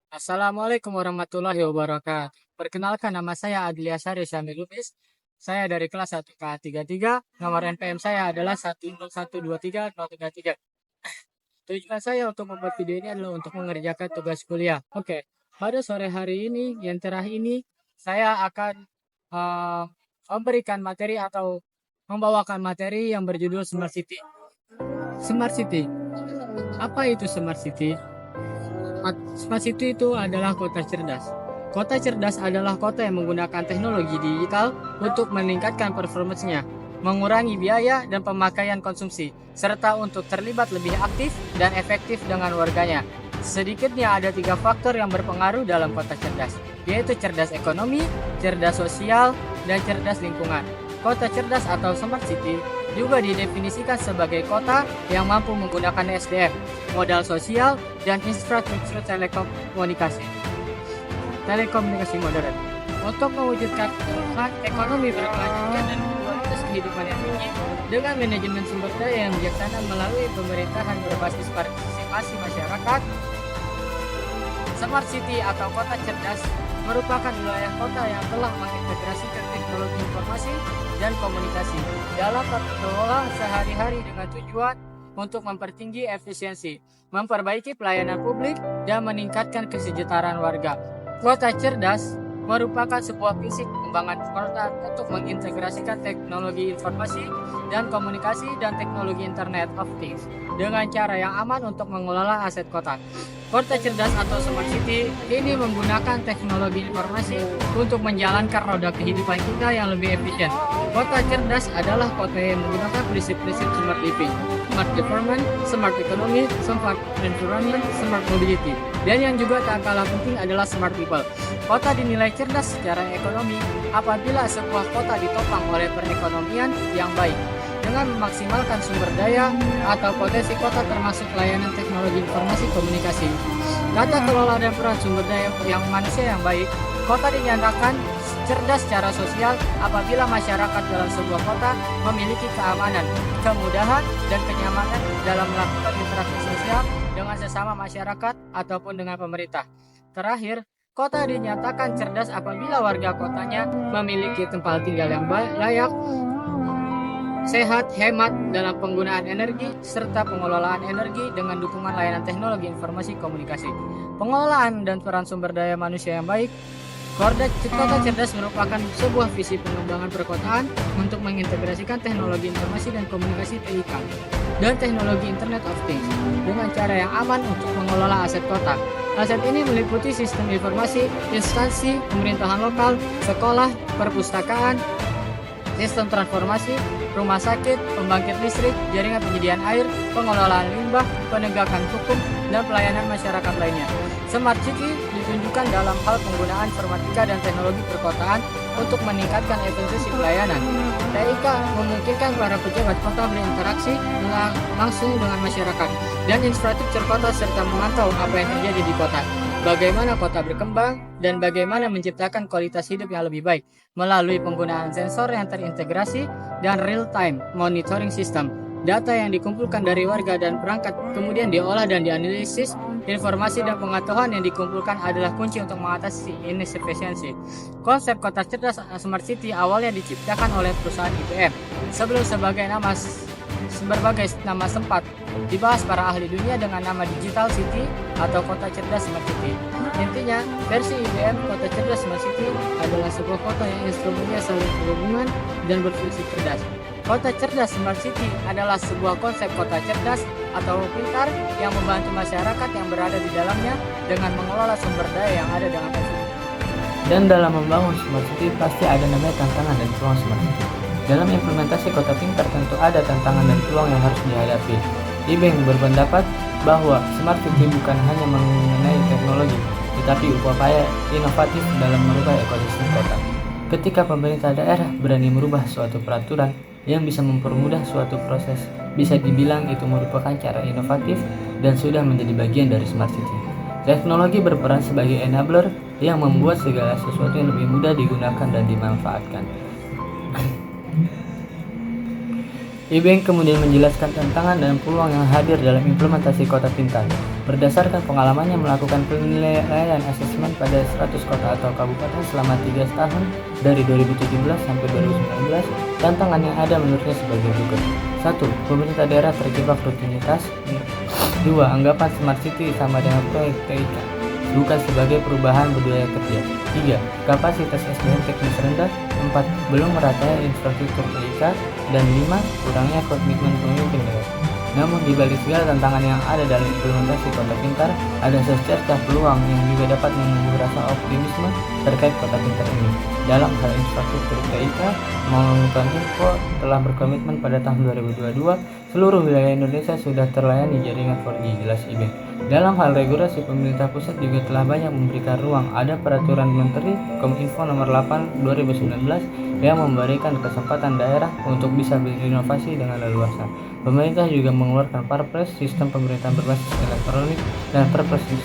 Assalamualaikum warahmatullahi wabarakatuh. Perkenalkan, nama saya Adlia Sari Syamil Lubis. Saya dari kelas 1K33. Nomor NPM saya adalah 1012333. Tujuan saya untuk membuat video ini adalah untuk mengerjakan tugas kuliah. Oke, pada sore hari ini, yang terakhir ini, saya akan uh, memberikan materi atau membawakan materi yang berjudul Smart City. Smart City. Apa itu Smart City? Smart City itu adalah kota cerdas. Kota cerdas adalah kota yang menggunakan teknologi digital untuk meningkatkan performanya, mengurangi biaya dan pemakaian konsumsi, serta untuk terlibat lebih aktif dan efektif dengan warganya. Sedikitnya ada 3 faktor yang berpengaruh dalam kota cerdas, yaitu cerdas ekonomi, cerdas sosial, dan cerdas lingkungan. Kota cerdas atau Smart City juga didefinisikan sebagai kota yang mampu menggunakan SDM, modal sosial, dan infrastruktur telekomunikasi modern untuk mewujudkan ekonomi berkelanjutan dan kualitas kehidupan yang tinggi dengan manajemen sumber daya yang bijaksana melalui pemerintahan berbasis partisipasi masyarakat. Smart City atau kota cerdas merupakan wilayah kota yang telah mengintegrasikan teknologi informasi dan komunikasi dalam kelola sehari-hari dengan tujuan untuk mempertinggi efisiensi, memperbaiki pelayanan publik, dan meningkatkan kesejahteraan warga. Kota cerdas merupakan sebuah visi pengembangan kota untuk mengintegrasikan teknologi informasi dan komunikasi dan teknologi Internet of Things dengan cara yang aman untuk mengelola aset kota. Kota cerdas atau Smart City ini menggunakan teknologi informasi untuk menjalankan roda kehidupan kita yang lebih efisien. Kota cerdas adalah kota yang menggunakan prinsip-prinsip smart living, smart government, smart economy, smart environment, smart mobility. Dan yang juga tak kalah penting adalah smart people. Kota dinilai cerdas secara ekonomi apabila sebuah kota ditopang oleh perekonomian yang baik dengan memaksimalkan sumber daya atau potensi kota termasuk layanan teknologi informasi komunikasi. Tata kelola dan peran sumber daya yang manusia yang baik, kota dinyatakan cerdas secara sosial apabila masyarakat dalam sebuah kota memiliki keamanan, kemudahan, dan kenyamanan dalam melakukan interaksi sosial dengan sesama masyarakat ataupun dengan pemerintah. Terakhir, kota dinyatakan cerdas apabila warga kotanya memiliki tempat tinggal yang layak, sehat, hemat dalam penggunaan energi, serta pengelolaan energi dengan dukungan layanan teknologi informasi komunikasi. Pengelolaan dan peran sumber daya manusia yang baik. Kota cerdas merupakan sebuah visi pengembangan perkotaan untuk mengintegrasikan teknologi informasi dan komunikasi TIK dan teknologi Internet of Things dengan cara yang aman untuk mengelola aset kota. Aset ini meliputi sistem informasi, instansi, pemerintahan lokal, sekolah, perpustakaan, sistem transformasi, rumah sakit, pembangkit listrik, jaringan penyediaan air, pengelolaan limbah, penegakan hukum, dan pelayanan masyarakat lainnya. Smart City ditunjukkan dalam hal penggunaan informatika dan teknologi perkotaan untuk meningkatkan efisiensi pelayanan. TIK memungkinkan para pejabat kota berinteraksi langsung dengan masyarakat dan infrastruktur kota serta memantau apa yang terjadi di kota. Bagaimana kota berkembang dan bagaimana menciptakan kualitas hidup yang lebih baik melalui penggunaan sensor yang terintegrasi dan real-time monitoring system. Data yang dikumpulkan dari warga dan perangkat kemudian diolah dan dianalisis. Informasi dan pengetahuan yang dikumpulkan adalah kunci untuk mengatasi inefisiensi. Konsep kota cerdas Smart City awalnya diciptakan oleh perusahaan IBM sebelum berbagai nama sempat dibahas para ahli dunia dengan nama Digital City atau Kota Cerdas Smart City. Intinya, versi IBM Kota Cerdas Smart City adalah sebuah kota yang instrumennya saling berhubungan dan berfungsi cerdas. Kota Cerdas Smart City adalah sebuah konsep kota cerdas atau pintar yang membantu masyarakat yang berada di dalamnya dengan mengelola sumber daya yang ada dengan efisien. Dan dalam membangun Smart City pasti ada namanya tantangan dan peluang Smart City. Dalam implementasi kota pintar tentu ada tantangan dan peluang yang harus dihadapi. IBM berpendapat bahwa Smart City bukan hanya mengenai teknologi, tetapi upaya inovatif dalam merubah ekosistem kota. Ketika pemerintah daerah berani merubah suatu peraturan yang bisa mempermudah suatu proses, bisa dibilang itu merupakan cara inovatif dan sudah menjadi bagian dari Smart City. Teknologi berperan sebagai enabler yang membuat segala sesuatu yang lebih mudah digunakan dan dimanfaatkan. IBM kemudian menjelaskan tantangan dan peluang yang hadir dalam implementasi kota pintar. Berdasarkan pengalamannya melakukan penilaian asesmen pada 100 kota atau kabupaten selama 3 tahun dari 2017 sampai 2019, tantangan yang ada menurutnya sebagai berikut. 1. Pemerintah daerah terjebak rutinitas. 2. Anggapan Smart City sama dengan proyek TIK, bukan sebagai perubahan budaya kerja. 3. Kapasitas SDM teknis rendah. 4. Belum meratanya infrastruktur TIK. Dan 5. Kurangnya komitmen pemimpin daerah. Namun di balik segala tantangan yang ada dalam implementasi Kota Pintar, ada secercah peluang yang juga dapat menumbuh rasa optimisme terkait Kota Pintar ini. Dalam hal infrastruktur TIK, Kominfo telah berkomitmen pada tahun 2022 seluruh wilayah Indonesia sudah terlayani jaringan 4G, jelas IBEN. Dalam hal regulasi, pemerintah pusat juga telah banyak memberikan ruang. Ada peraturan Menteri Kominfo nomor 8 2019 yang memberikan kesempatan daerah untuk bisa berinovasi dengan leluasa. Pemerintah juga mengeluarkan Perpres sistem pemerintahan berbasis elektronik dan Perpres 1.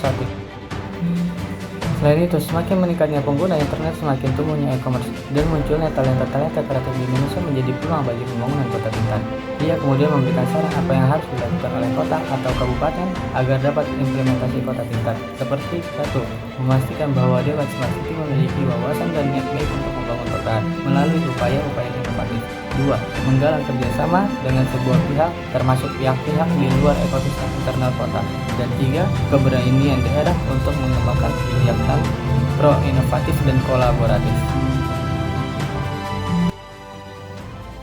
Selain itu, semakin meningkatnya pengguna internet, semakin tumbuhnya e-commerce dan munculnya talenta-talenta kreatif di Indonesia menjadi peluang bagi pembangunan Kota Pintar. Ia kemudian memberikan saran apa yang harus dilakukan oleh kota atau kabupaten agar dapat implementasi Kota Pintar, seperti 1. Memastikan bahwa Dewan Smart City memiliki wawasan dan niat baik untuk membangun kota melalui upaya-upaya inovatif. 2. Menggalang kerjasama dengan sebuah pihak, termasuk pihak-pihak di luar ekosistem internal kota. Dan 3. Keberanian daerah untuk mengembangkan kebijakan pro-inovatif dan kolaboratif.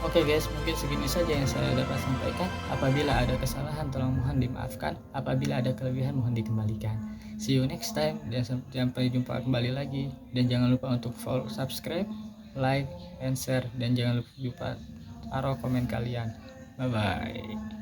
Oke guys, mungkin segini saja yang saya dapat sampaikan. Apabila ada kesalahan tolong mohon dimaafkan, apabila ada kelebihan mohon dikembalikan. See you next time dan sampai jumpa kembali lagi. Dan jangan lupa untuk follow, subscribe, like, and share, dan jangan lupa taruh komen kalian. Bye bye.